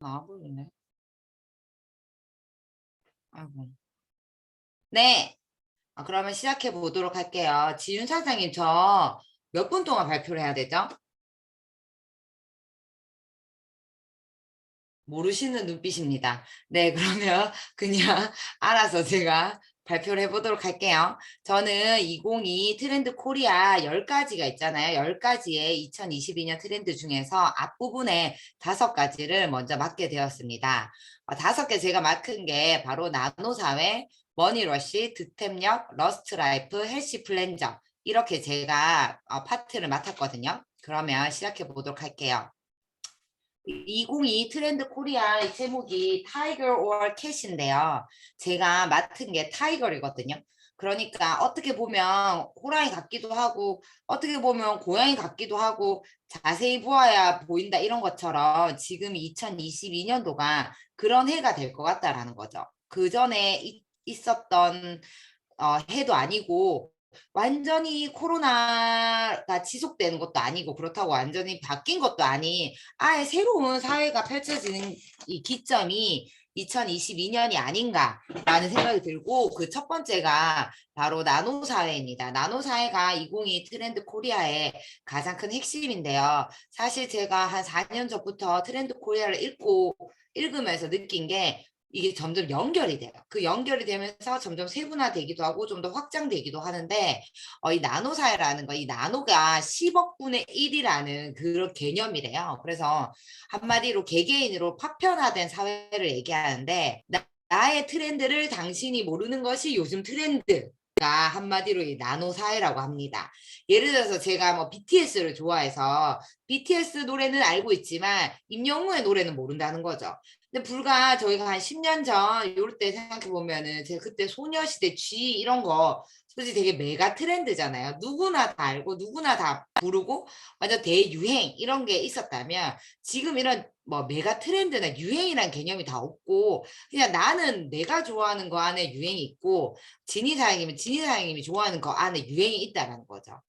나와버리네. 아이고. 네. 그러면 시작해 보도록 할게요. 지윤 사장님, 저 몇 분 동안 발표를 해야 되죠? 모르시는 눈빛입니다. 네, 그러면 그냥 알아서 제가 발표를 해보도록 할게요. 저는 2022 트렌드 코리아 10가지가 있잖아요. 10가지의 2022년 트렌드 중에서 앞부분에 5가지를 먼저 맡게 되었습니다. 5개 제가 맡은 게 바로 나노사회, 머니러시, 득템력, 러스트라이프, 헬시 플랜저 이렇게 제가 파트를 맡았거든요. 그러면 시작해 보도록 할게요. 2022 트렌드 코리아 이 제목이 타이거 or 캣인데요. 제가 맡은 게 타이거이거든요. 그러니까 어떻게 보면 호랑이 같기도 하고 어떻게 보면 고양이 같기도 하고 자세히 보아야 보인다 이런 것처럼 지금 2022년도가 그런 해가 될 것 같다라는 거죠. 그 전에 있었던 해도 아니고 완전히 코로나가 지속되는 것도 아니고 그렇다고 완전히 바뀐 것도 아닌 아예 새로운 사회가 펼쳐지는 이 기점이 2022년이 아닌가라는 생각이 들고 그 첫 번째가 바로 나노 사회입니다. 나노 사회가 2022 트렌드 코리아의 가장 큰 핵심인데요. 사실 제가 한 4년 전부터 트렌드 코리아를 읽으면서 느낀 게 이게 점점 연결이 돼요. 그 연결이 되면서 점점 세분화되기도 하고 좀 더 확장되기도 하는데 이 나노사회라는 거, 이 나노가 10억 분의 1이라는 그런 개념이래요. 그래서 한마디로 개개인으로 파편화된 사회를 얘기하는데 나의 트렌드를 당신이 모르는 것이 요즘 트렌드. 가 한마디로 이 나노 사회라고 합니다. 예를 들어서 제가 뭐 BTS를 좋아해서 BTS 노래는 알고 있지만 임영웅의 노래는 모른다는 거죠. 근데 불과 저희가 한 10년 전 이럴 때 생각해 보면은 제가 그때 소녀시대 G 이런 거 솔직히 되게 메가 트렌드잖아요. 누구나 다 알고 누구나 다 부르고 완전 대유행 이런 게 있었다면 지금 이런 뭐 메가 트렌드나 유행이란 개념이 다 없고 그냥 나는 내가 좋아하는 거 안에 유행이 있고 진희 사장님은 진희 사장님이 좋아하는 거 안에 유행이 있다라는 거죠.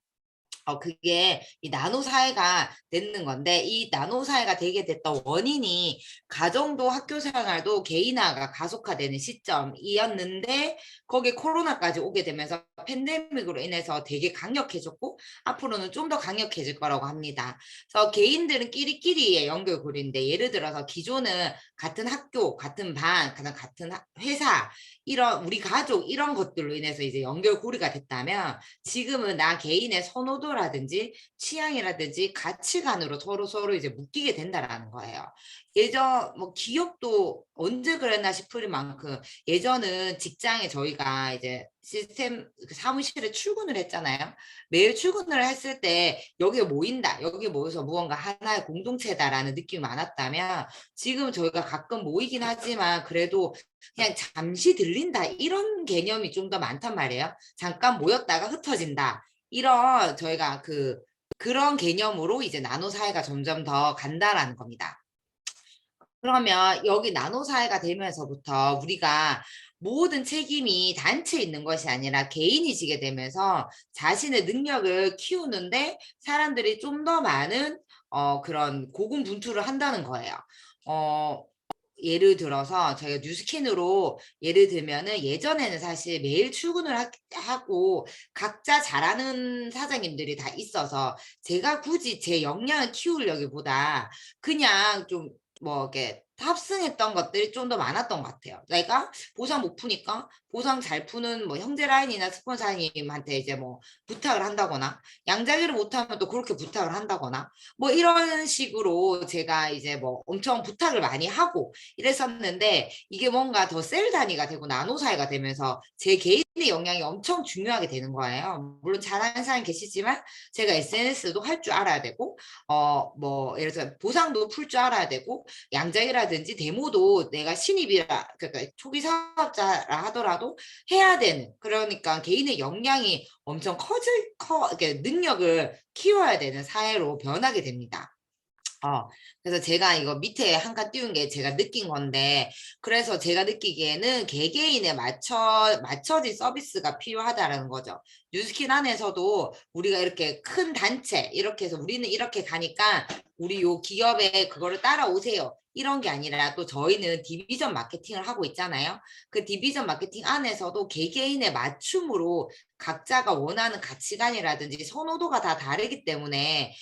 그게 이 나노 사회가 되는 건데 이 나노 사회가 되게 됐던 원인이 가정도 학교 생활도 개인화가 가속화되는 시점이었는데 거기에 코로나까지 오게 되면서 팬데믹으로 인해서 되게 강력해졌고 앞으로는 좀 더 강력해질 거라고 합니다. 그래서 개인들은 끼리끼리의 연결고리인데 예를 들어서 기존은 같은 학교, 같은 반, 같은 회사 이런 우리 가족 이런 것들로 인해서 이제 연결고리가 됐다면 지금은 나 개인의 선호도라든지 취향이라든지 가치관으로 서로 이제 묶이게 된다라는 거예요. 예전 뭐 기업도 언제 그랬나 싶을 만큼 예전은 직장에 저희가 이제 시스템 그 사무실에 출근을 했잖아요. 매일 출근을 했을 때 여기에 모인다. 여기에 모여서 무언가 하나의 공동체다라는 느낌이 많았다면 지금 저희가 가끔 모이긴 하지만 그래도 그냥 잠시 들린다. 이런 개념이 좀 더 많단 말이에요. 잠깐 모였다가 흩어진다. 이런 저희가 그런 개념으로 이제 나노 사회가 점점 더 간다라는 겁니다. 그러면 여기 나노 사회가 되면서부터 우리가 모든 책임이 단체에 있는 것이 아니라 개인이 지게 되면서 자신의 능력을 키우는데 사람들이 좀 더 많은 그런 고군분투를 한다는 거예요. 어, 예를 들어서 저희가 뉴스킨으로 예를 들면은 예전에는 사실 매일 출근을 하고 각자 잘하는 사장님들이 다 있어서 제가 굳이 제 역량을 키우려기보다 그냥 좀 뭐 이렇게 탑승했던 것들이 좀 더 많았던 것 같아요. 내가 보상 못 푸니까 보상 잘 푸는 뭐 형제 라인이나 스폰사님한테 이제 뭐 부탁을 한다거나 양자기를 못하면 또 그렇게 부탁을 한다거나 뭐 이런 식으로 제가 이제 뭐 엄청 부탁을 많이 하고 이랬었는데 이게 뭔가 더 셀 단위가 되고 나노 사회가 되면서 제 개인의 역량이 엄청 중요하게 되는 거예요. 물론 잘하는 사람이 계시지만 제가 SNS도 할 줄 알아야 되고 뭐 예를 들어서 보상도 풀 줄 알아야 되고 양장이라든지 데모도 내가 신입이라 그러니까 초기 사업자라 하더라도 해야 되는 그러니까 개인의 역량이 엄청 이렇게 능력을 키워야 되는 사회로 변하게 됩니다. 그래서 제가 이거 밑에 한 칸 띄운 게 제가 느낀 건데, 그래서 제가 느끼기에는 개개인에 맞춰진 서비스가 필요하다라는 거죠. 뉴스킨 안에서도 우리가 이렇게 큰 단체, 이렇게 해서 우리는 이렇게 가니까 우리 요 기업에 그거를 따라오세요. 이런 게 아니라 또 저희는 디비전 마케팅을 하고 있잖아요. 그 디비전 마케팅 안에서도 개개인의 맞춤으로 각자가 원하는 가치관이라든지 선호도가 다 다르기 때문에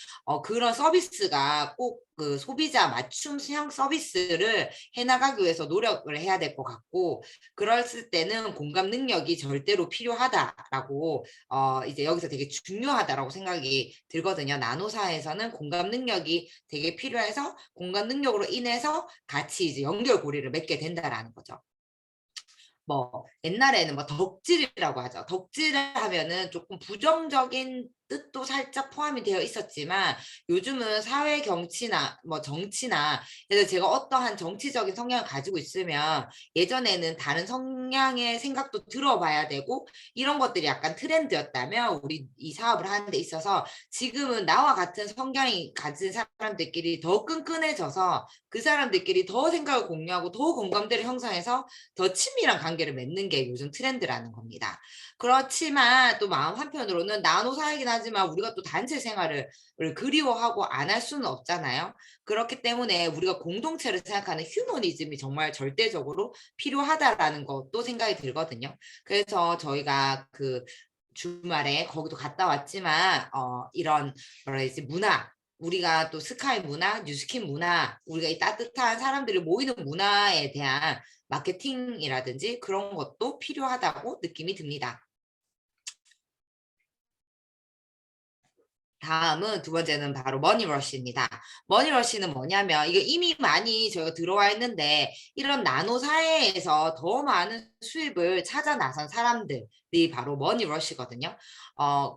그런 서비스가 꼭 그 소비자 맞춤형 서비스를 해나가기 위해서 노력을 해야 될 것 같고, 그랬을 때는 공감 능력이 절대로 필요하다라고 이제 여기서 되게 중요하다라고 생각이 들거든요. 나노사에서는 공감 능력이 되게 필요해서 공감 능력으로 인해서 같이 이제 연결고리를 맺게 된다라는 거죠. 뭐 옛날에는 뭐 덕질이라고 하죠. 덕질을 하면은 조금 부정적인 뜻도 살짝 포함이 되어 있었지만 요즘은 사회 경치나 뭐 정치나, 그래서 제가 어떠한 정치적인 성향을 가지고 있으면 예전에는 다른 성향의 생각도 들어봐야 되고 이런 것들이 약간 트렌드였다면 우리 이 사업을 하는 데 있어서 지금은 나와 같은 성향이 가진 사람들끼리 더 끈끈해져서 그 사람들끼리 더 생각을 공유하고 더 공감대를 형성해서 더 친밀한 관계를 맺는 게 요즘 트렌드라는 겁니다. 그렇지만 또 마음 한편으로는 나노사이긴 하지만 우리가 또 단체 생활을 그리워하고 안 할 수는 없잖아요. 그렇기 때문에 우리가 공동체를 생각하는 휴머니즘이 정말 절대적으로 필요하다라는 것도 생각이 들거든요. 그래서 저희가 그 주말에 거기도 갔다 왔지만 이런 뭐라 해야지 문화, 우리가 또 스카이 문화, 뉴스킨 문화, 우리가 이 따뜻한 사람들이 모이는 문화에 대한 마케팅이라든지 그런 것도 필요하다고 느낌이 듭니다. 다음은 두 번째는 바로 머니러시입니다. 머니러시는 뭐냐면 이게 이미 많이 저희가 들어와 있는데 이런 나노 사회에서 더 많은 수입을 찾아 나선 사람들이 바로 머니러시거든요.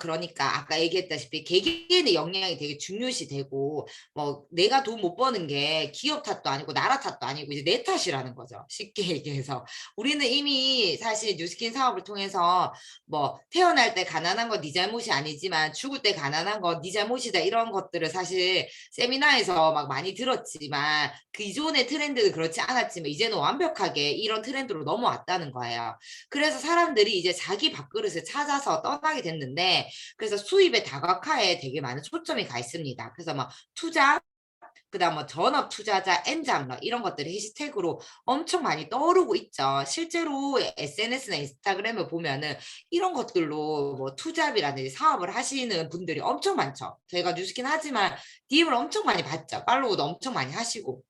그러니까 아까 얘기했다시피 개개인의 역량이 되게 중요시 되고 뭐 내가 돈 못 버는 게 기업 탓도 아니고 나라 탓도 아니고 이제 내 탓이라는 거죠. 쉽게 얘기해서 우리는 이미 사실 뉴스킨 사업을 통해서 뭐 태어날 때 가난한 건 네 잘못이 아니지만 죽을 때 가난한 건 네 잘못이다 이런 것들을 사실 세미나에서 막 많이 들었지만 그 이전의 트렌드는 그렇지 않았지만 이제는 완벽하게 이런 트렌드로 넘어왔다는 거예요. 그래서 사람들이 이제 자기 밥그릇을 찾아서 떠나게 됐는데 그래서 수입의 다각화에 되게 많은 초점이 가 있습니다. 그래서 막 투자, 그다음 뭐 전업 투자자, 엔잡러 이런 것들이 해시태그로 엄청 많이 떠오르고 있죠. 실제로 SNS나 인스타그램을 보면은 이런 것들로 뭐 투잡이라든지 사업을 하시는 분들이 엄청 많죠. 저희가 뉴스긴 하지만 DM을 엄청 많이 받죠. 팔로우도 엄청 많이 하시고.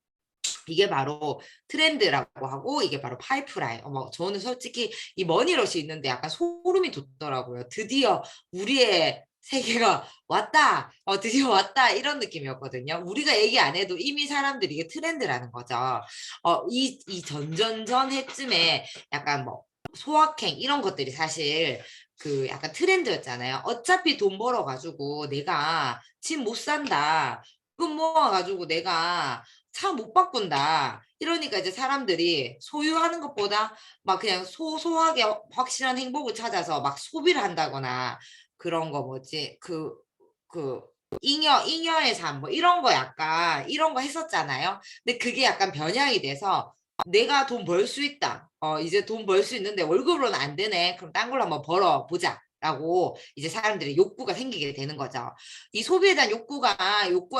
이게 바로 트렌드라고 하고 이게 바로 파이프라인. 저는 솔직히 이 머니러시 있는데 약간 소름이 돋더라고요. 드디어 우리의 세계가 왔다. 드디어 왔다. 이런 느낌이었거든요. 우리가 얘기 안 해도 이미 사람들이 이게 트렌드라는 거죠. 이 전전전 해쯤에 약간 뭐 소확행 이런 것들이 사실 그 약간 트렌드였잖아요. 어차피 돈 벌어가지고 내가 집 못 산다. 돈 모아가지고 내가 차 못 바꾼다. 이러니까 이제 사람들이 소유하는 것보다 막 그냥 소소하게 확실한 행복을 찾아서 막 소비를 한다거나 그런 거 뭐지? 그, 잉여의 삶, 뭐 이런 거 약간, 이런 거 했었잖아요. 근데 그게 약간 변형이 돼서 내가 돈 벌 수 있다. 이제 돈 벌 수 있는데 월급으로는 안 되네. 그럼 딴 걸로 한번 벌어보자. 라고 이제 사람들의 욕구가 생기게 되는 거죠. 이 소비에 대한 욕구와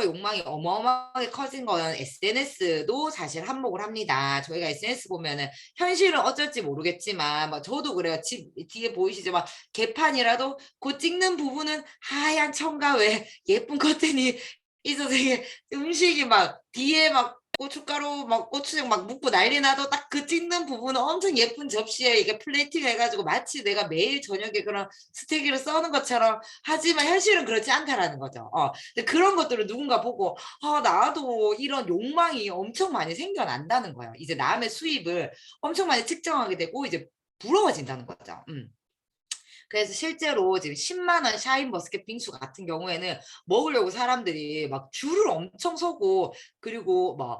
욕망이 어마어마하게 커진 거는 SNS도 사실 한몫을 합니다. 저희가 SNS 보면은 현실은 어쩔지 모르겠지만, 뭐 저도 그래요. 집 뒤에 보이시죠? 막 개판이라도 그 찍는 부분은 하얀 천과 왜 예쁜 커튼이 있어서 되게 음식이 막 뒤에 막 고춧가루 막 고추장 막 묻고 난리 나도 딱 그 찍는 부분은 엄청 예쁜 접시에 이게 플레이팅 해가지고 마치 내가 매일 저녁에 그런 스테이크를 써는 것처럼 하지만 현실은 그렇지 않다라는 거죠. 근데 그런 것들을 누군가 보고 나도 이런 욕망이 엄청 많이 생겨난다는 거예요. 이제 남의 수입을 엄청 많이 측정하게 되고 이제 부러워진다는 거죠. 그래서 실제로 지금 10만 원 샤인머스켓 빙수 같은 경우에는 먹으려고 사람들이 막 줄을 엄청 서고 그리고 뭐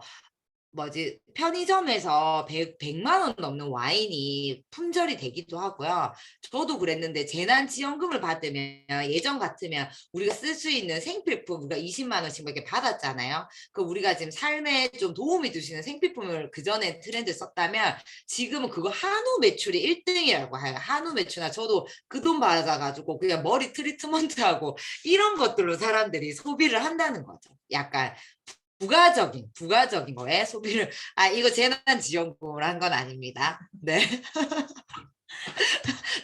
뭐지 편의점에서 100만 원 넘는 와인이 품절이 되기도 하고요. 저도 그랬는데 재난지원금을 받으면 예전 같으면 우리가 쓸 수 있는 생필품 우리가 20만 원씩 막 이렇게 받았잖아요. 그 우리가 지금 삶에 좀 도움이 주시는 생필품을 그 전에 트렌드 썼다면 지금은 그거 한우 매출이 1등이라고 해요. 한우 매출나 저도 그 돈 받아가지고 그냥 머리 트리트먼트하고 이런 것들로 사람들이 소비를 한다는 거죠. 약간 부가적인 거에 소비를, 이거 재난지원금을 한 건 아닙니다. 네.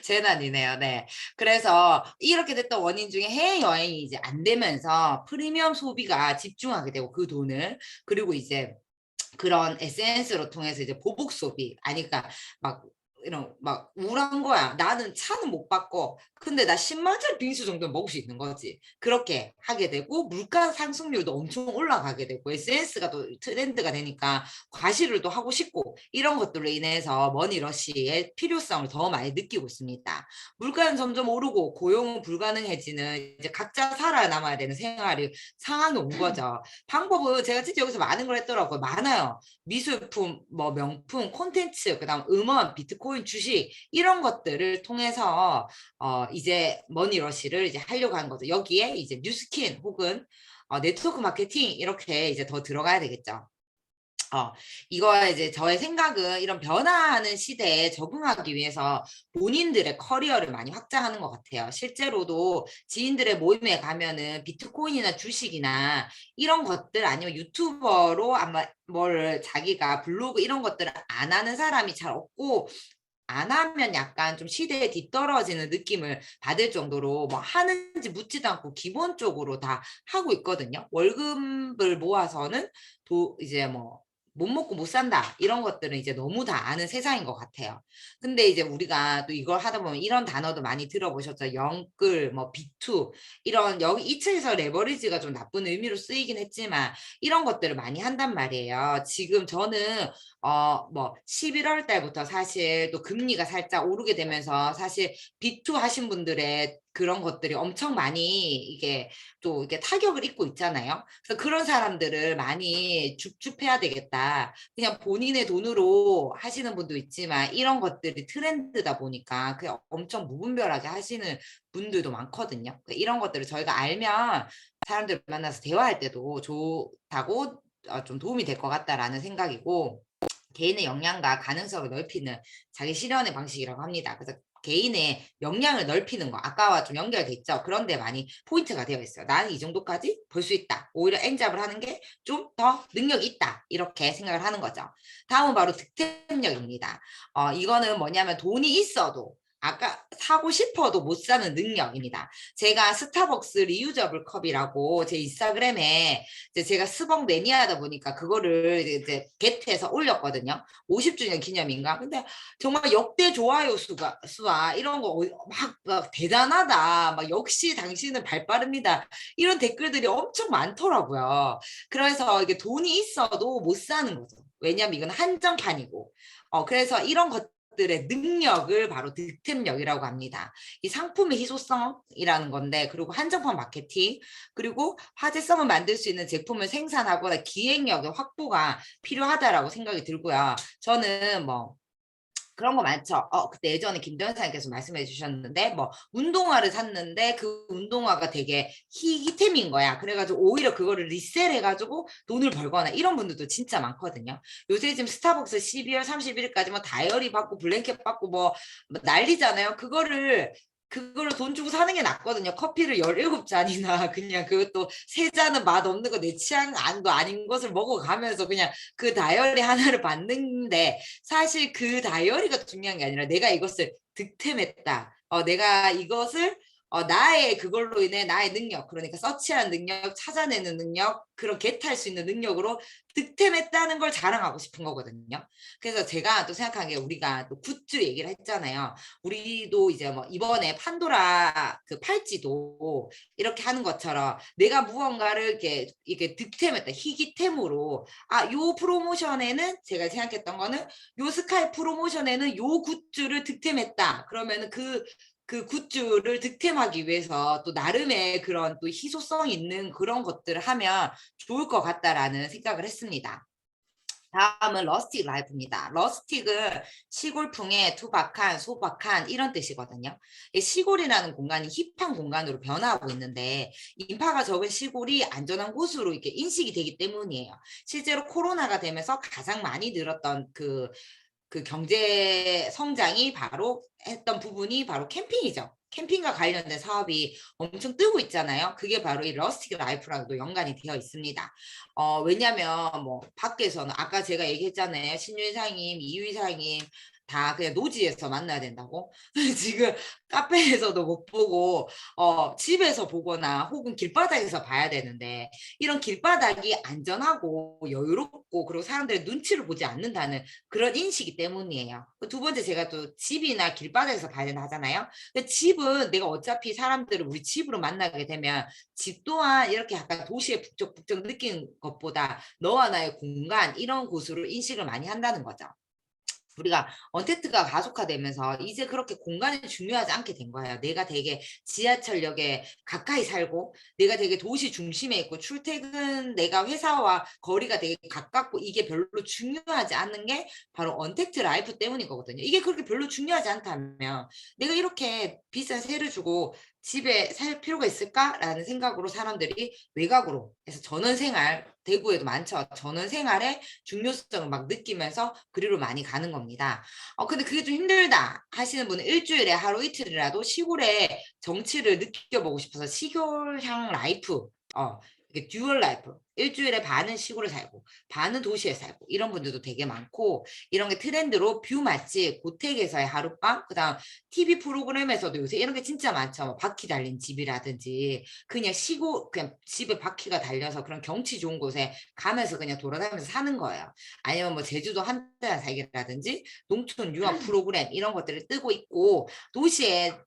재난이네요. 네. 그래서 이렇게 됐던 원인 중에 해외여행이 이제 안 되면서 프리미엄 소비가 집중하게 되고 그 돈을, 그리고 이제 그런 SNS로 통해서 이제 보복 소비, 아니, 그러니까 막 이런 막 우울한 거야. 나는 차는 못 바꿔. 근데 나 10만 원짜리 빙수 정도는 먹을 수 있는 거지. 그렇게 하게 되고 물가 상승률도 엄청 올라가게 되고 SNS가 또 트렌드가 되니까 과시를 또 하고 싶고 이런 것들로 인해서 머니러시의 필요성을 더 많이 느끼고 있습니다. 물가는 점점 오르고 고용은 불가능해지는 이제 각자 살아남아야 되는 생활이 상황이 온 거죠. 방법은 제가 진짜 여기서 많은 걸 했더라고요. 많아요. 미술품, 뭐 명품, 콘텐츠, 그다음 음원, 비트코인, 주식 이런 것들을 통해서 이제 머니러시를 이제 하려고 하는 거죠. 여기에 이제 뉴스킨 혹은 네트워크 마케팅 이렇게 이제 더 들어가야 되겠죠. 어, 이거 이제 저의 생각은 이런 변화하는 시대에 적응하기 위해서 본인들의 커리어를 많이 확장하는 것 같아요. 실제로도 지인들의 모임에 가면은 비트코인이나 주식이나 이런 것들 아니면 유튜버로 아마 뭘 자기가 블로그 이런 것들을 안 하는 사람이 잘 없고 안 하면 약간 좀 시대에 뒤떨어지는 느낌을 받을 정도로 뭐 하는지 묻지도 않고 기본적으로 다 하고 있거든요. 월급을 모아서는 이제 뭐 못 먹고 못 산다 이런 것들은 이제 너무 다 아는 세상인 것 같아요. 근데 이제 우리가 또 이걸 하다 보면 이런 단어도 많이 들어보셨죠. 영끌, 뭐 비투 이런 여기 이 책에서 레버리지가 좀 나쁜 의미로 쓰이긴 했지만 이런 것들을 많이 한단 말이에요. 지금 저는 뭐 11월 달부터 사실 또 금리가 살짝 오르게 되면서 사실 비투 하신 분들의 그런 것들이 엄청 많이 이게 또 이게 타격을 입고 있잖아요. 그래서 그런 사람들을 많이 줍줍해야 되겠다. 그냥 본인의 돈으로 하시는 분도 있지만 이런 것들이 트렌드다 보니까 그냥 엄청 무분별하게 하시는 분들도 많거든요. 이런 것들을 저희가 알면 사람들 만나서 대화할 때도 좋다고 좀 도움이 될 것 같다라는 생각이고 개인의 역량과 가능성을 넓히는 자기 실현의 방식이라고 합니다. 그래서 개인의 역량을 넓히는 거 아까와 좀 연결돼 있죠. 그런데 많이 포인트가 되어 있어요. 나는 이 정도까지 볼 수 있다. 오히려 엔잡을 하는 게 좀 더 능력이 있다. 이렇게 생각을 하는 거죠. 다음은 바로 득템력입니다. 이거는 뭐냐면 돈이 있어도 아까 사고 싶어도 못 사는 능력입니다. 제가 스타벅스 리유저블 컵이라고 제 인스타그램에 이제 제가 스벅 매니아다 보니까 그거를 이제 게트해서 올렸거든요. 50주년 기념인가? 근데 정말 역대 좋아요 수와 이런 거 막 대단하다. 막 역시 당신은 발 빠릅니다. 이런 댓글들이 엄청 많더라고요. 그래서 이게 돈이 있어도 못 사는 거죠. 왜냐면 이건 한정판이고. 그래서 이런 것들의 능력을 바로 득템력이라고 합니다. 이 상품의 희소성이라는 건데, 그리고 한정판 마케팅, 그리고 화제성을 만들 수 있는 제품을 생산하거나 기획력의 확보가 필요하다라고 생각이 들고요. 저는 뭐 그런 거 많죠. 그때 예전에 김도현 사님께서 말씀해 주셨는데, 뭐, 운동화를 샀는데, 그 운동화가 되게 희귀템인 거야. 그래가지고, 오히려 그거를 리셀해가지고 돈을 벌거나, 이런 분들도 진짜 많거든요. 요새 지금 스타벅스 12월 31일까지 뭐, 다이어리 받고, 블랭켓 받고, 뭐 난리잖아요. 그거를 돈 주고 사는 게 낫거든요. 커피를 17잔이나 그냥 그것도 세 잔은 맛없는 거 내 취향 안도 아닌 것을 먹어가면서 그냥 그 다이어리 하나를 받는데 사실 그 다이어리가 중요한 게 아니라 내가 이것을 득템했다. 내가 이것을 나의 그걸로 인해 나의 능력, 그러니까 서치하는 능력, 찾아내는 능력, 그런 겟할 수 있는 능력으로 득템했다는 걸 자랑하고 싶은 거거든요. 그래서 제가 또 생각한 게 우리가 또 굿즈 얘기를 했잖아요. 우리도 이제 뭐 이번에 판도라 그 팔찌도 이렇게 하는 것처럼 내가 무언가를 이렇게 득템했다, 희귀템으로 요 프로모션에는 제가 생각했던 거는 요 스카이 프로모션에는 요 굿즈를 득템했다. 그러면은 그 굿즈를 득템하기 위해서 또 나름의 그런 또 희소성 있는 그런 것들을 하면 좋을 것 같다라는 생각을 했습니다. 다음은 러스틱 라이프입니다. 러스틱은 시골풍의 투박한, 소박한 이런 뜻이거든요. 시골이라는 공간이 힙한 공간으로 변화하고 있는데 인파가 적은 시골이 안전한 곳으로 이렇게 인식이 되기 때문이에요. 실제로 코로나가 되면서 가장 많이 늘었던 그 경제 성장이 바로 했던 부분이 바로 캠핑이죠. 캠핑과 관련된 사업이 엄청 뜨고 있잖아요. 그게 바로 이 러스틱 라이프랑도 연관이 되어 있습니다. 왜냐면 뭐 밖에서는 아까 제가 얘기했잖아요. 신유 이사님, 이유 이사님 다 그냥 노지에서 만나야 된다고. 지금 카페에서도 못 보고 집에서 보거나 혹은 길바닥에서 봐야 되는데 이런 길바닥이 안전하고 여유롭고 그리고 사람들의 눈치를 보지 않는다는 그런 인식이 때문이에요. 두 번째 제가 또 집이나 길바닥에서 봐야 된다 하잖아요. 근데 집은 내가 어차피 사람들을 우리 집으로 만나게 되면 집 또한 이렇게 약간 도시의 북적북적 느끼는 것보다 너와 나의 공간 이런 곳으로 인식을 많이 한다는 거죠. 우리가 언택트가 가속화되면서 이제 그렇게 공간이 중요하지 않게 된 거예요. 내가 되게 지하철역에 가까이 살고 내가 되게 도시 중심에 있고 출퇴근 내가 회사와 거리가 되게 가깝고 이게 별로 중요하지 않는 게 바로 언택트 라이프 때문인 거거든요. 이게 그렇게 별로 중요하지 않다면 내가 이렇게 비싼 세를 주고 집에 살 필요가 있을까라는 생각으로 사람들이 외곽으로 해서 전원생활 대구에도 많죠. 전원생활의 중요성을 막 느끼면서 그리로 많이 가는 겁니다. 근데 그게 좀 힘들다 하시는 분은 일주일에 하루 이틀이라도 시골의 정치를 느껴보고 싶어서 시골향 라이프, 이게 듀얼 라이프, 일주일에 반은 시골에 살고 반은 도시에 살고 이런 분들도 되게 많고 이런 게 트렌드로 뷰 맛집, 고택에서의 하룻밤, 그다음 TV 프로그램에서도 요새 이런 게 진짜 많죠. 뭐 바퀴 달린 집이라든지 그냥 시골 그냥 집에 바퀴가 달려서 그런 경치 좋은 곳에 가면서 그냥 돌아다니면서 사는 거예요. 아니면 뭐 제주도 한 달 살기라든지 농촌 유학 프로그램 이런 것들을 뜨고 있고 도시에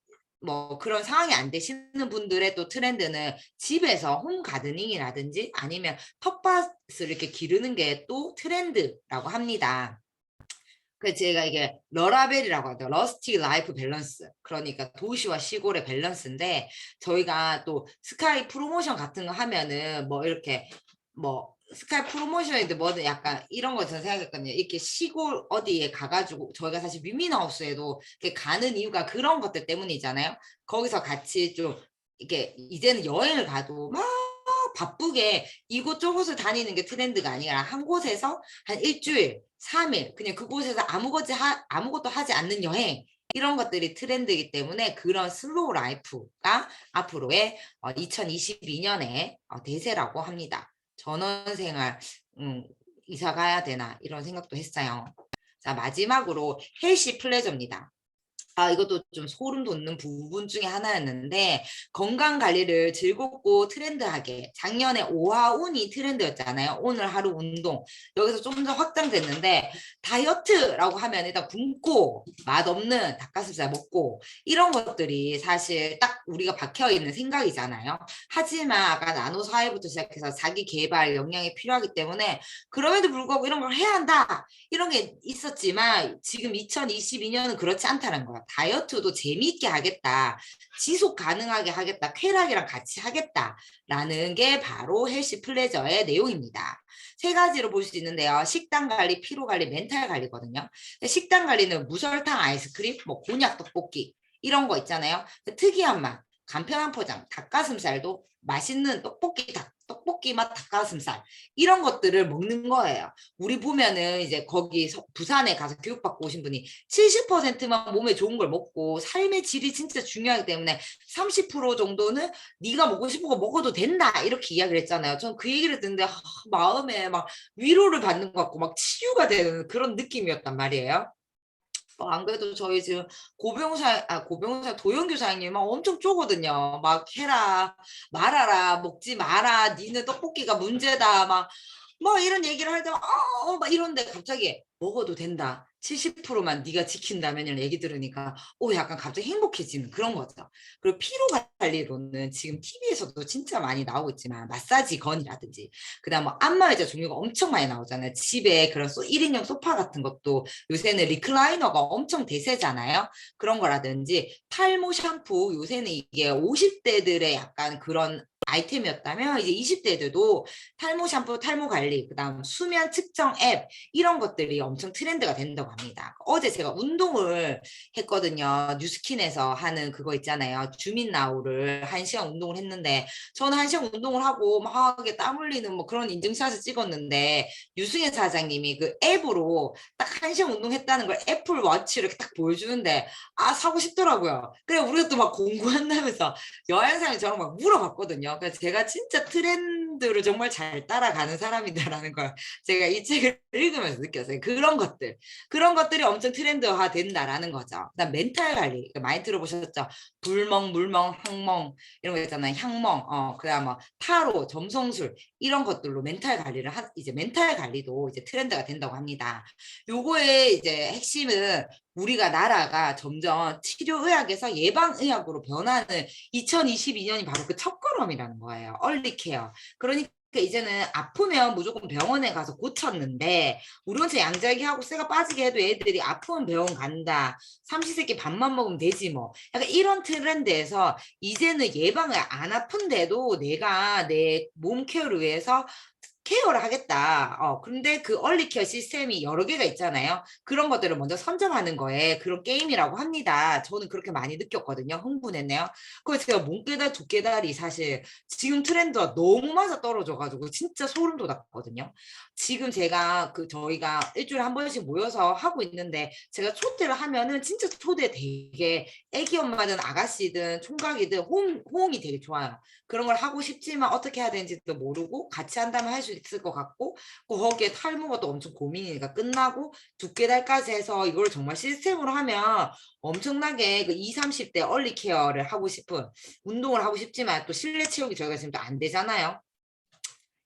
뭐 그런 상황이 안 되시는 분들의 또 트렌드는 집에서 홈 가드닝이라든지 아니면 텃밭을 이렇게 기르는 게 또 트렌드라고 합니다. 그래서 제가 이게 러라벨이라고 하죠. 러스틱 라이프 밸런스. 그러니까 도시와 시골의 밸런스인데 저희가 또 스카이 프로모션 같은 거 하면은 뭐 이렇게 뭐 스카이 프로모션이든 뭐든 약간 이런 거 저는 생각했거든요. 이렇게 시골 어디에 가가지고 저희가 사실 뮤민하우스에도 이렇게 가는 이유가 그런 것들 때문이잖아요. 거기서 같이 좀 이게 이제는 여행을 가도 막 바쁘게 이곳저곳을 다니는 게 트렌드가 아니라 한 곳에서 한 일주일, 3일 그냥 그곳에서 아무것도 하지 않는 여행 이런 것들이 트렌드이기 때문에 그런 슬로우 라이프가 앞으로의 2022년에 대세라고 합니다. 전원생활 이사 가야 되나 이런 생각도 했어요. 자, 마지막으로 헬시 플레저입니다. 이것도 좀 소름 돋는 부분 중에 하나였는데 건강 관리를 즐겁고 트렌드하게 작년에 오하운이 트렌드였잖아요. 오늘 하루 운동 여기서 좀 더 확장됐는데 다이어트라고 하면 일단 굶고 맛없는 닭가슴살 먹고 이런 것들이 사실 딱 우리가 박혀있는 생각이잖아요. 하지만 아까 나노 사회부터 시작해서 자기 개발 역량이 필요하기 때문에 그럼에도 불구하고 이런 걸 해야 한다 이런 게 있었지만 지금 2022년은 그렇지 않다는 거야. 다이어트도 재미있게 하겠다. 지속 가능하게 하겠다. 쾌락이랑 같이 하겠다라는 게 바로 헬시 플레저의 내용입니다. 세 가지로 볼 수 있는데요. 식단 관리, 피로 관리, 멘탈 관리거든요. 식단 관리는 무설탕 아이스크림, 뭐 곤약 떡볶이 이런 거 있잖아요. 특이한 맛, 간편한 포장, 닭가슴살도 맛있는 떡볶이 맛 닭가슴살 이런 것들을 먹는 거예요. 우리 보면은 이제 거기 부산에 가서 교육받고 오신 분이 70%만 몸에 좋은 걸 먹고 삶의 질이 진짜 중요하기 때문에 30% 정도는 네가 먹고 싶은 거 먹어도 된다 이렇게 이야기를 했잖아요. 전 그 얘기를 듣는데 마음에 막 위로를 받는 것 같고 막 치유가 되는 그런 느낌이었단 말이에요. 안 그래도 저희 지금 고병사 도영교사님 막 엄청 쪼거든요. 막 해라, 말아라, 먹지 마라, 니는 떡볶이가 문제다, 막 이런 얘기를 할 때, 막 이런데 갑자기 먹어도 된다. 70%만 네가 지킨다면 이런 얘기 들으니까, 약간 갑자기 행복해지는 그런 거죠. 그리고 피로 관리로는 지금 TV에서도 진짜 많이 나오고 있지만, 마사지 건이라든지, 그 다음 뭐 안마의자 종류가 엄청 많이 나오잖아요. 집에 그런 1인용 소파 같은 것도 요새는 리클라이너가 엄청 대세잖아요. 그런 거라든지, 탈모 샴푸, 요새는 이게 50대들의 약간 그런 아이템이었다면 이제 20대들도 탈모 샴푸, 탈모 관리, 그다음 수면 측정 앱 이런 것들이 엄청 트렌드가 된다고 합니다. 어제 제가 운동을 했거든요. 뉴스킨에서 하는 그거 있잖아요. 주민나우를 1시간 운동을 했는데 저는 1시간 운동을 하고 막 땀 흘리는 뭐 그런 인증샷을 찍었는데 유승현 사장님이 그 앱으로 딱 1시간 운동했다는 걸 애플 워치를 딱 보여주는데 아 사고 싶더라고요. 그래 우리가 또 막 공부한다면서 여행사에 저랑 막 물어봤거든요. 그래서 제가 진짜 트렌드를 정말 잘 따라가는 사람이다라는 걸 제가 이 책을 읽으면서 느꼈어요. 그런 것들이 엄청 트렌드화 된다라는 거죠. 그다음 멘탈 관리, 많이 들어보셨죠? 불멍, 물멍, 항멍 이런 거 있잖아요. 향멍, 그다음 뭐 타로, 점성술 이런 것들로 멘탈 관리를 이제 멘탈 관리도 이제 트렌드가 된다고 합니다. 요거의 이제 핵심은 우리가 나라가 점점 치료의학에서 예방의학으로 변하는 2022년이 바로 그 첫걸음이라는 거예요. 얼리 케어. 그러니까 이제는 아프면 무조건 병원에 가서 고쳤는데 우리 혼자 양자기 하고 쇠가 빠지게 해도 애들이 아프면 병원 간다. 삼시세끼 밥만 먹으면 되지 뭐. 약간 이런 트렌드에서 이제는 예방을 안 아픈데도 내가 내 몸 케어를 위해서 케어를 하겠다. 근데 그 얼리 케어 시스템이 여러 개가 있잖아요. 그런 것들을 먼저 선점하는 거에 그런 게임이라고 합니다. 저는 그렇게 많이 느꼈거든요. 흥분했네요. 그래서 제가 몸깨달, 두깨달이 사실 지금 트렌드가 너무 맞아 떨어져가지고 진짜 소름 돋았거든요. 지금 제가 저희가 일주일에 한 번씩 모여서 하고 있는데 제가 초대를 하면은 진짜 초대 되게 애기 엄마든 아가씨든 총각이든 호응이 되게 좋아요. 그런 걸 하고 싶지만 어떻게 해야 되는지도 모르고 같이 한다면 할 수 있을 것 같고 거기에 탈모가 또 엄청 고민이니까 끝나고 두께달까지 해서 이걸 정말 시스템으로 하면 엄청나게 그 20, 30대 얼리 케어를 하고 싶은 운동을 하고 싶지만 또 실내 체육이 저희가 지금 또 안 되잖아요.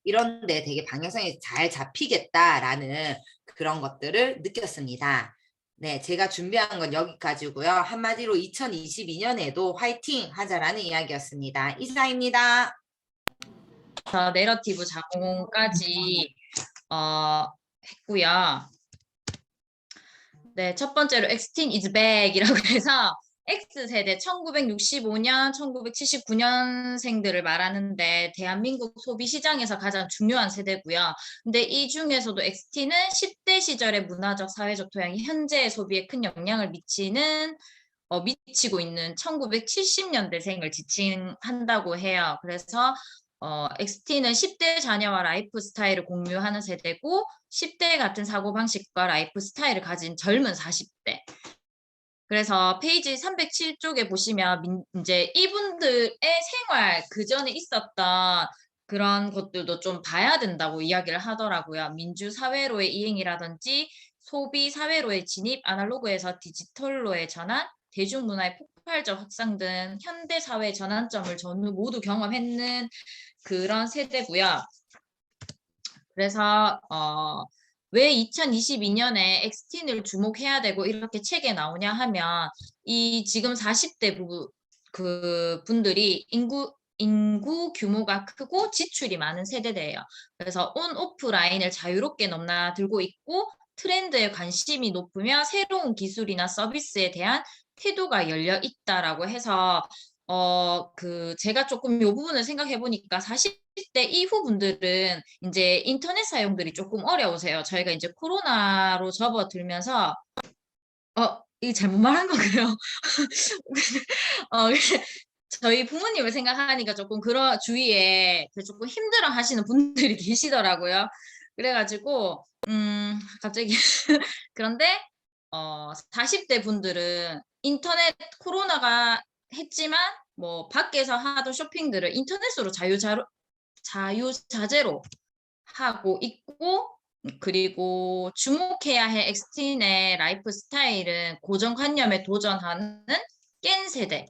이런데 되게 방향성이 잘 잡히겠다라는 그런 것들을 느꼈습니다. 네, 제가 준비한 건 여기까지고요. 한마디로 2022년에도 화이팅 하자라는 이야기였습니다. 이상입니다. 내러티브 작공까지 했고요. 네, 첫 번째로 엑스틴 is back이라고 해서 X세대 1965년, 1979년생들을 말하는데 대한민국 소비시장에서 가장 중요한 세대고요. 근데 이 중에서도 엑스틴은 10대 시절의 문화적, 사회적 토양이 현재의 소비에 큰 영향을 미치고 있는 1970년대생을 지칭한다고 해요. 그래서 XT는 10대 자녀와 라이프 스타일을 공유하는 세대고 10대 같은 사고방식과 라이프 스타일을 가진 젊은 40대. 그래서 페이지 307쪽에 보시면 이제 이분들의 생활 그 전에 있었던 그런 것들도 좀 봐야 된다고 이야기를 하더라고요. 민주사회로의 이행이라든지 소비 사회로의 진입, 아날로그에서 디지털로의 전환, 대중문화의 폭발적 확산 등 현대 사회 전환점을 전후 모두 경험했는 그런 세대고요. 그래서 왜 2022년에 엑스틴을 주목해야 되고 이렇게 책에 나오냐 하면 이 지금 40대 분들이 인구 규모가 크고 지출이 많은 세대대예요. 그래서 온 오프 라인을 자유롭게 넘나들고 있고 트렌드에 관심이 높으며 새로운 기술이나 서비스에 대한 태도가 열려 있다라고 해서 제가 조금 이 부분을 생각해 보니까 40대 이후 분들은 이제 인터넷 사용들이 조금 어려우세요. 저희가 이제 코로나로 접어들면서 이게 잘못 말한 거고요. 저희 부모님을 생각하니까 조금 그런 주위에 조금 힘들어 하시는 분들이 계시더라고요. 그래가지고 갑자기 그런데 40대 분들은 인터넷 코로나가 했지만 뭐 밖에서 하던 쇼핑들을 인터넷으로 자유자재로 하고 있고 그리고 주목해야 할 엑스틴의 라이프 스타일은 고정관념에 도전하는 깬 세대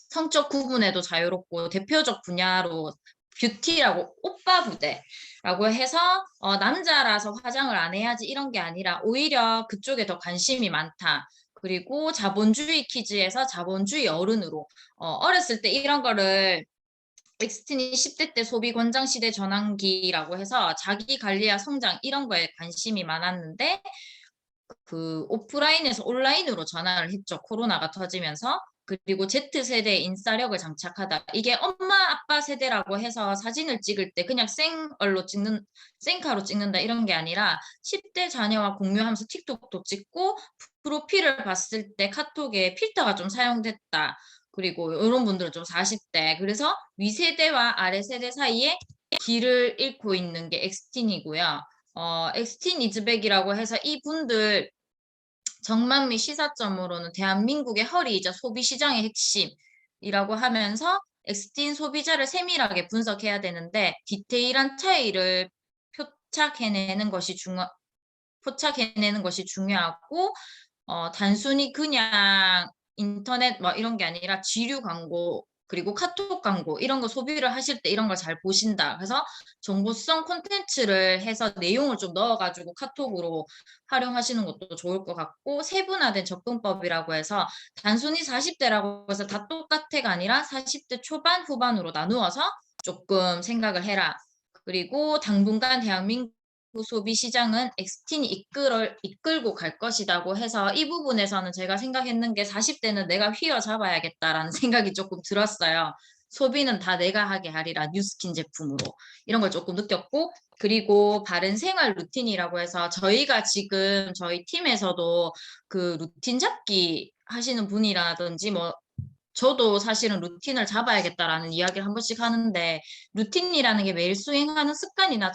성적 구분에도 자유롭고 대표적 분야로 뷰티라고 오빠 부대라고 해서 남자라서 화장을 안 해야지 이런 게 아니라 오히려 그쪽에 더 관심이 많다. 그리고 자본주의 키즈에서 자본주의 어른으로 어렸을 때 이런 거를 엑스틴이 10대 때 소비 권장 시대 전환기라고 해서 자기 관리와 성장 이런 거에 관심이 많았는데 그 오프라인에서 온라인으로 전환을 했죠. 코로나가 터지면서. 그리고 Z세대의 인싸력을 장착하다. 이게 엄마, 아빠 세대라고 해서 사진을 찍을 때 그냥 셀카로 찍는다 이런 게 아니라 10대 자녀와 공유하면서 틱톡도 찍고 프로필을 봤을 때 카톡에 필터가 좀 사용됐다. 그리고 이런 분들은 좀 40대. 그래서 위세대와 아래세대 사이에 길을 잃고 있는 게 엑스틴이고요. 엑스틴 이즈백이라고 해서 이분들 정만미 시사점으로는 대한민국의 허리이자 소비시장의 핵심이라고 하면서 엑스틴 소비자를 세밀하게 분석해야 되는데 디테일한 차이를 포착해내는 것이 중요하고 단순히 그냥 인터넷 뭐 이런 게 아니라 지류 광고 그리고 카톡 광고 이런 거 소비를 하실 때 이런 걸 잘 보신다. 그래서 정보성 콘텐츠를 해서 내용을 좀 넣어가지고 카톡으로 활용하시는 것도 좋을 것 같고 세분화된 접근법이라고 해서 단순히 40대라고 해서 다 똑같아가 아니라 40대 초반 후반으로 나누어서 조금 생각을 해라. 그리고 당분간 대한민국 소비 시장은 엑스틴이 이끌고 갈 것이라고 해서 이 부분에서는 제가 생각했는 게 40대는 내가 휘어잡아야겠다라는 생각이 조금 들었어요. 소비는 다 내가 하게 하리라 뉴스킨 제품으로 이런 걸 조금 느꼈고 그리고 바른 생활 루틴이라고 해서 저희가 지금 저희 팀에서도 그 루틴 잡기 하시는 분이라든지 뭐 저도 사실은 루틴을 잡아야겠다라는 이야기를 한 번씩 하는데 루틴이라는 게 매일 수행하는 습관이나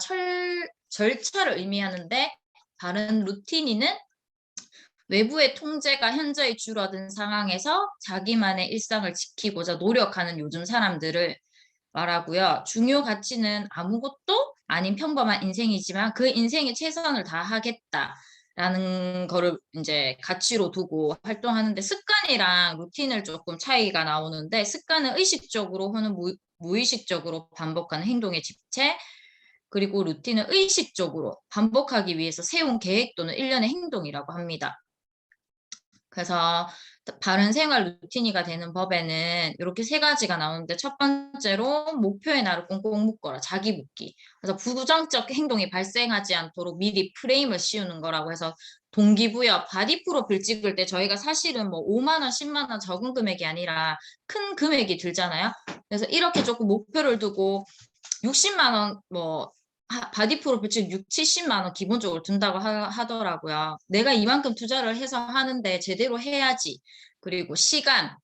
절차를 의미하는데 바른 루틴이는 외부의 통제가 현저히 줄어든 상황에서 자기만의 일상을 지키고자 노력하는 요즘 사람들을 말하고요. 중요 가치는 아무것도 아닌 평범한 인생이지만 그 인생에 최선을 다하겠다라는 거를 이제 가치로 두고 활동하는데 습관이랑 루틴을 조금 차이가 나오는데 습관은 의식적으로 혹은 무의식적으로 반복하는 행동의 집체 그리고 루틴은 의식적으로 반복하기 위해서 세운 계획 또는 일련의 행동이라고 합니다. 그래서 바른 생활 루틴이가 되는 법에는 이렇게 세 가지가 나오는데 첫 번째로 목표의 날을 꽁꽁 묶어라. 자기 묶기. 그래서 부정적 행동이 발생하지 않도록 미리 프레임을 씌우는 거라고 해서 동기부여, 바디 프로필 찍을 때 저희가 사실은 뭐 5만 원, 10만 원 적은 금액이 아니라 큰 금액이 들잖아요. 그래서 이렇게 조금 목표를 두고 60만 원뭐 바디 프로필 지금 6, 70만 원 기본적으로 든다고 하더라고요. 내가 이만큼 투자를 해서 하는데 제대로 해야지. 그리고 시간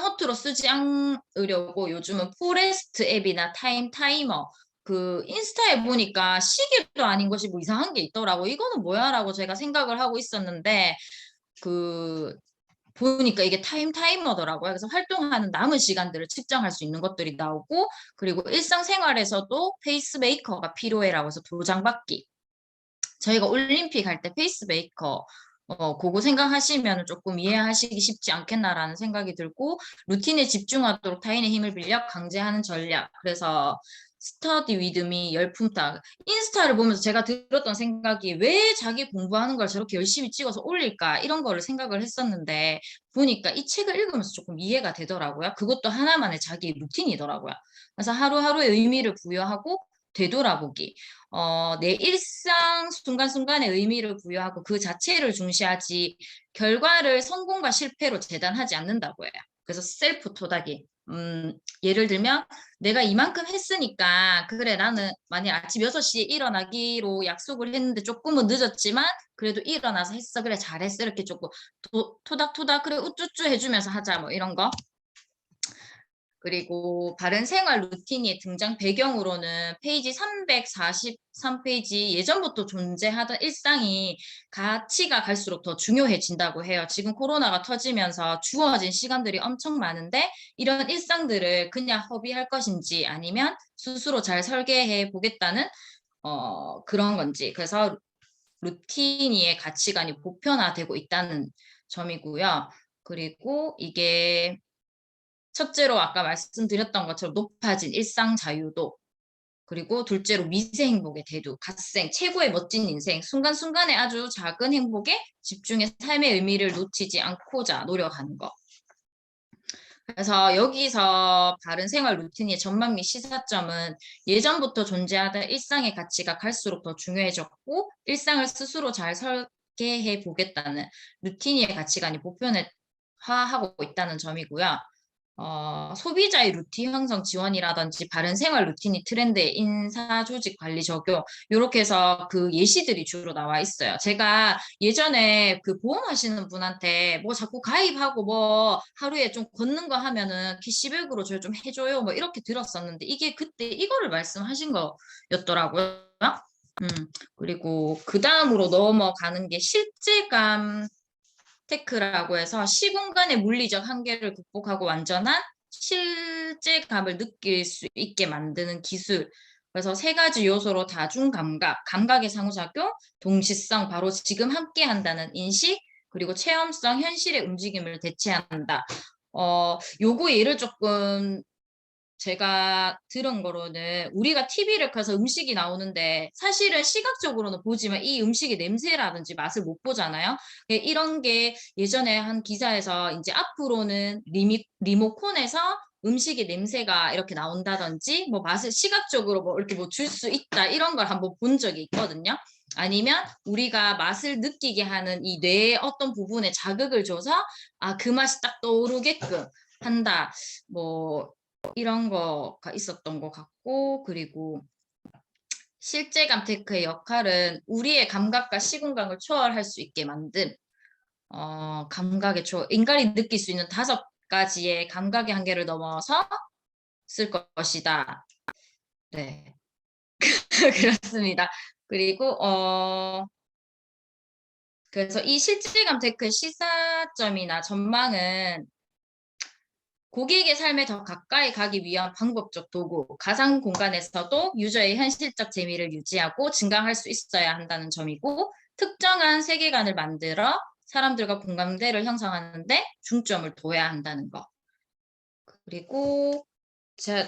허투루 쓰지 않으려고 요즘은 포레스트 앱이나 타이머 그 인스타에 보니까 시계도 아닌 것이 뭐 이상한 게 있더라고. 이거는 뭐야라고 제가 생각을 하고 있었는데 그 보니까 이게 타이머더라고요. 그래서 활동하는 남은 시간들을 측정할 수 있는 것들이 나오고 그리고 일상생활에서도 페이스메이커가 필요해라고 해서 도장받기. 저희가 올림픽 할 때 페이스메이커 그거 생각하시면 조금 이해하시기 쉽지 않겠나라는 생각이 들고 루틴에 집중하도록 타인의 힘을 빌려 강제하는 전략. 그래서 스터디 위드미 열품타 인스타를 보면서 제가 들었던 생각이 왜 자기 공부하는 걸 저렇게 열심히 찍어서 올릴까 이런 거를 생각을 했었는데 보니까 이 책을 읽으면서 조금 이해가 되더라고요. 그것도 하나만의 자기 루틴이더라고요. 그래서 하루하루의 의미를 부여하고 되돌아보기. 내 일상 순간순간의 의미를 부여하고 그 자체를 중시하지 결과를 성공과 실패로 재단하지 않는다고 해요. 그래서 셀프 토닥이. 예를 들면 내가 이만큼 했으니까 그래 나는 만약 아침 6시에 일어나기로 약속을 했는데 조금은 늦었지만 그래도 일어나서 했어 그래 잘했어 이렇게 조금 토닥토닥 그래 우쭈쭈 해주면서 하자 뭐 이런 거 그리고 바른 생활 루틴이 등장 배경으로는 페이지 343페이지 예전부터 존재하던 일상이 가치가 갈수록 더 중요해진다고 해요. 지금 코로나가 터지면서 주어진 시간들이 엄청 많은데 이런 일상들을 그냥 허비할 것인지 아니면 스스로 잘 설계해 보겠다는 그런 건지. 그래서 루틴의 가치관이 보편화되고 있다는 점이고요. 그리고 이게 첫째로 아까 말씀드렸던 것처럼 높아진 일상 자유도 그리고 둘째로 미세 행복의 대두, 갓생, 최고의 멋진 인생, 순간순간의 아주 작은 행복에 집중해 삶의 의미를 놓치지 않고자 노력하는 것. 그래서 여기서 바른 생활 루틴의 전망 및 시사점은 예전부터 존재하던 일상의 가치가 갈수록 더 중요해졌고 일상을 스스로 잘 설계해 보겠다는 루틴의 가치관이 보편화되고 하고 있다는 점이고요. 소비자의 루틴 형성 지원이라든지 바른 생활 루틴이 트렌드의 인사 조직 관리 적용 이렇게 해서 그 예시들이 주로 나와 있어요. 제가 예전에 그 보험하시는 분한테 뭐 자꾸 가입하고 뭐 하루에 좀 걷는 거 하면은 캐시백으로 저 좀 해줘요 뭐 이렇게 들었었는데 이게 그때 이거를 말씀하신 거였더라고요. 그리고 그 다음으로 넘어가는 게 실제감 테크라고 해서 시공간의 물리적 한계를 극복하고 완전한 실제감을 느낄 수 있게 만드는 기술. 그래서 세 가지 요소로 다중감각, 감각의 상호작용, 동시성, 바로 지금 함께 한다는 인식, 그리고 체험성, 현실의 움직임을 대체한다. 요거 예를 조금 제가 들은 거로는 우리가 TV를 켜서 음식이 나오는데 사실은 시각적으로는 보지만 이 음식의 냄새라든지 맛을 못 보잖아요. 이런 게 예전에 한 기사에서 이제 앞으로는 리모컨에서 음식의 냄새가 이렇게 나온다든지 뭐 맛을 시각적으로 뭐 이렇게 뭐 줄 수 있다 이런 걸 한번 본 적이 있거든요. 아니면 우리가 맛을 느끼게 하는 이 뇌의 어떤 부분에 자극을 줘서 그 맛이 딱 떠오르게끔 한다. 뭐 이런 거가 있었던 것 같고, 그리고 실제감 테크의 역할은 우리의 감각과 시공간을 초월할 수 있게 만듦. 감각의 초월, 인간이 느낄 수 있는 5가지의 감각의 한계를 넘어서 쓸 것이다. 네, 그렇습니다. 그리고 그래서 이 실제감 테크의 시사점이나 전망은 고객의 삶에 더 가까이 가기 위한 방법적 도구, 가상 공간에서도 유저의 현실적 재미를 유지하고 증강할 수 있어야 한다는 점이고, 특정한 세계관을 만들어 사람들과 공감대를 형성하는데 중점을 둬야 한다는 거. 그리고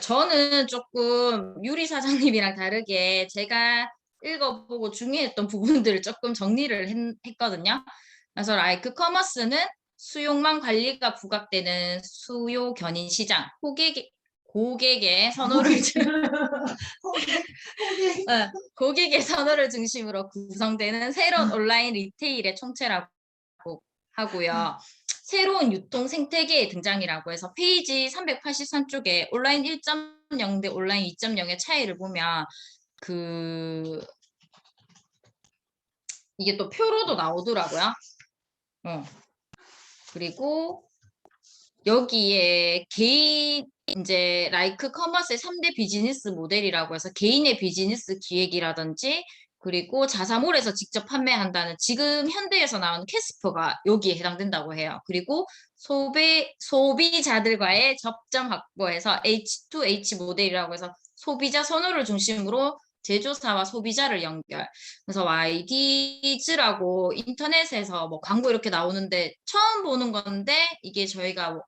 저는 조금 유리 사장님이랑 다르게 제가 읽어보고 중요했던 부분들을 조금 정리를 했거든요. 그래서 라이크 커머스는 수용만 관리가 부각되는 수요 견인 시장, 고객의 선호를 고객의 선호를 중심으로 구성되는 새로운 온라인 리테일의 총체라고 하고요. 새로운 유통 생태계의 등장이라고 해서 페이지 383쪽에 온라인 1.0 대 온라인 2.0의 차이를 보면 이게 또 표로도 나오더라고요. 그리고 여기에 개인 이제 라이크 커머스의 3대 비즈니스 모델이라고 해서 개인의 비즈니스 기획이라든지 그리고 자사몰에서 직접 판매한다는 지금 현대에서 나오는 캐스퍼가 여기에 해당된다고 해요. 그리고 소비자들과의 접점 확보해서 H2H 모델이라고 해서 소비자 선호를 중심으로 제조사와 소비자를 연결. 그래서 YD즈라고 인터넷에서 뭐 광고 이렇게 나오는데 처음 보는 건데 이게 저희가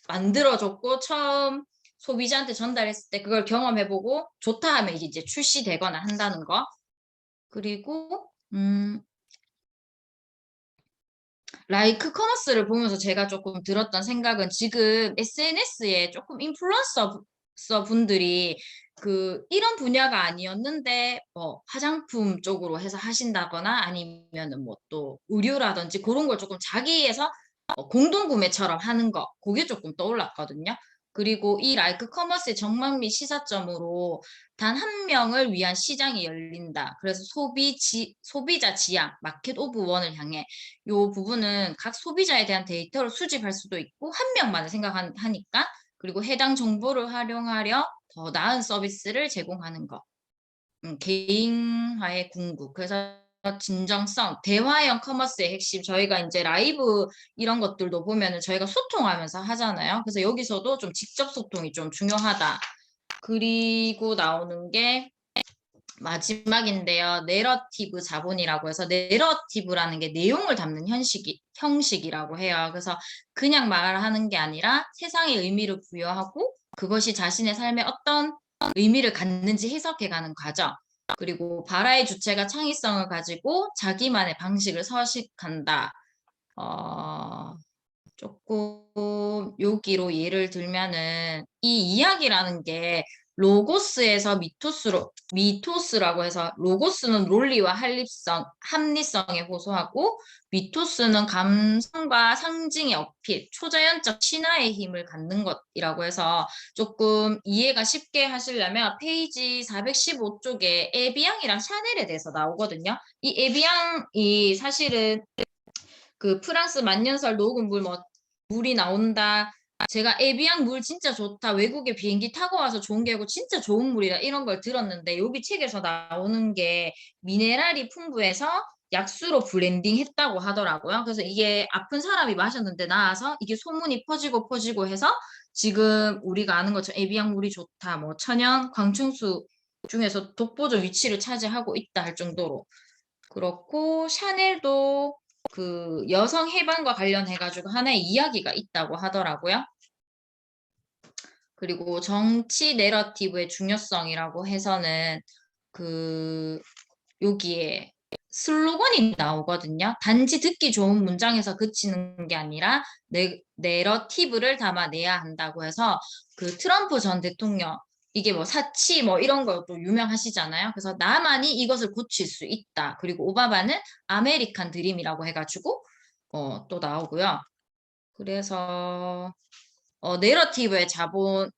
만들어줬고 처음 소비자한테 전달했을 때 그걸 경험해보고 좋다 하면 이제 출시되거나 한다는 거. 그리고 라이크 커머스를 보면서 제가 조금 들었던 생각은 지금 SNS에 조금 인플루언서 분들이 이런 분야가 아니었는데 뭐 화장품 쪽으로 해서 하신다거나 아니면은 뭐 또 의류라든지 그런 걸 조금 자기에서 공동구매처럼 하는 거 그게 조금 떠올랐거든요. 그리고 이 라이크 커머스의 전망 및 시사점으로 단 한 명을 위한 시장이 열린다. 그래서 소비자 지향, 마켓 오브 원을 향해 이 부분은 각 소비자에 대한 데이터를 수집할 수도 있고 한 명만을 생각하니까 그리고 해당 정보를 활용하려 더 나은 서비스를 제공하는 것. 개인화의 궁극. 그래서 진정성, 대화형 커머스의 핵심. 저희가 이제 라이브 이런 것들도 보면은 저희가 소통하면서 하잖아요. 그래서 여기서도 좀 직접 소통이 좀 중요하다. 그리고 나오는 게 마지막인데요. 내러티브 자본이라고 해서 내러티브라는 게 내용을 담는 형식이라고 해요. 그래서 그냥 말하는 게 아니라 세상에 의미를 부여하고 그것이 자신의 삶에 어떤 의미를 갖는지 해석해가는 과정. 그리고 발화의 주체가 창의성을 가지고 자기만의 방식을 서식한다. 조금 여기로 예를 들면은 이 이야기라는 게 로고스에서 미토스라고 해서 로고스는 논리와 합리성에 호소하고 미토스는 감성과 상징의 어필, 초자연적 신화의 힘을 갖는 것이라고 해서 조금 이해가 쉽게 하시려면 페이지 415쪽에 에비앙이랑 샤넬에 대해서 나오거든요. 이 에비앙이 사실은 그 프랑스 만년설 녹은 물이 나온다. 제가 에비앙 물 진짜 좋다. 외국에 비행기 타고 와서 좋은 게 아니고 진짜 좋은 물이다. 이런 걸 들었는데 여기 책에서 나오는 게 미네랄이 풍부해서 약수로 블렌딩 했다고 하더라고요. 그래서 이게 아픈 사람이 마셨는데 나아서 이게 소문이 퍼지고 해서 지금 우리가 아는 것처럼 에비앙 물이 좋다. 뭐 천연 광충수 중에서 독보적 위치를 차지하고 있다 할 정도로 그렇고 샤넬도 그 여성 해방과 관련해가지고 하나의 이야기가 있다고 하더라고요. 그리고 정치 내러티브의 중요성이라고 해서는 그 여기에 슬로건이 나오거든요. 단지 듣기 좋은 문장에서 그치는 게 아니라 내러티브를 담아내야 한다고 해서 그 트럼프 전 대통령 이게 뭐 사치 뭐 이런 것도 유명하시잖아요. 그래서 나만이 이것을 고칠 수 있다. 그리고 오바마는 아메리칸 드림이라고 해가지고 또 나오고요. 그래서 내러티브의 자본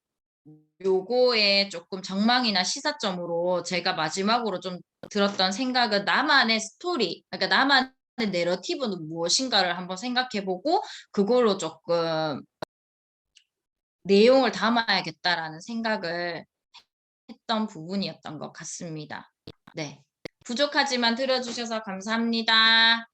요거에 조금 전망이나 시사점으로 제가 마지막으로 좀 들었던 생각은 나만의 스토리, 그러니까 나만의 내러티브는 무엇인가를 한번 생각해보고 그걸로 조금 내용을 담아야겠다라는 생각을 했던 부분이었던 것 같습니다. 네. 부족하지만 들어주셔서 감사합니다.